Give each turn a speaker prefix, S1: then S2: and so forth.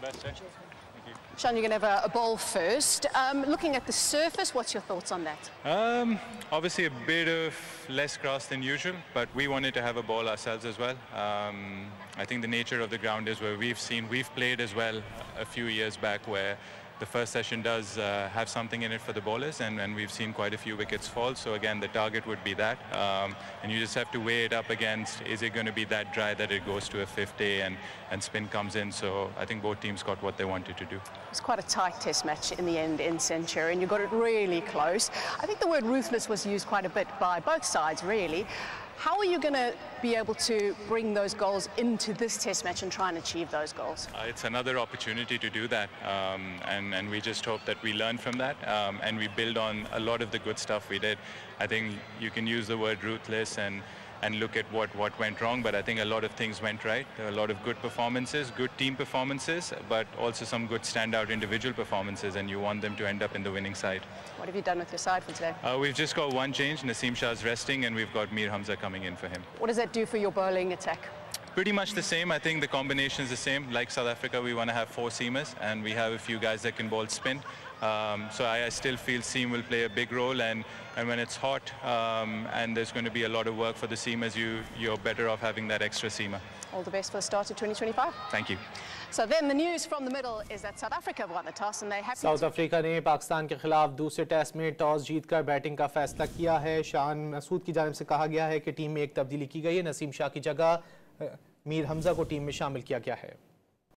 S1: the best, eh? Thank you.
S2: Sean, you're going to have a ball first. Looking at the surface, what's your thoughts on that?
S1: Obviously a bit of less grass than usual, but we wanted to have a ball ourselves as well. I think the nature of the ground is where we've played as well a few years back where the first session does have something in it for the bowlers, and we've seen quite a few wickets fall. So again, the target would be that, and you just have to weigh it up against, is it going to be that dry that it goes to a fifth day and spin comes in. So I think both teams got what they wanted to do.
S2: It was quite a tight test match in the end in Centurion, and you got it really close. I think the word ruthless was used quite a bit by both sides, really. How are you going to be able to bring those goals into this test match and try and achieve those goals?
S1: It's another opportunity to do that, and we just hope that we learn from that, and we build on a lot of the good stuff we did. I think you can use the word ruthless and look at what went wrong, but I think a lot of things went right. There were a lot of good performances, good team performances, but also some good standout individual performances, and you want them to end up in the winning side.
S2: What have you done with your side for today?
S1: We've just got one change. Naseem Shah's resting, and we've got Mir Hamza coming in for him.
S2: What does that do for your bowling attack?
S1: Pretty much the same. I think the combination is the same. Like South Africa, we want to have 4 seamers, and we have a few guys that can bowl spin. So I still feel seam will play a big role, and when it's hot and there's going to be a lot of work for the seamers, you're better off having that extra seamer.
S2: All the best for the start of 2025.
S1: Thank you.
S2: So then the news from the middle is that South Africa won the toss and they have
S3: south Africa ने पाकिस्तान के खिलाफ दूसरे test में toss जीतकर batting का फैसला किया है। शान मसूद की जानिब से कहा गया है कि टीम में एक तब्दीली की गई है। नसीम शाह की जगह मीर हमजा को टीम में शामिल किया गया है।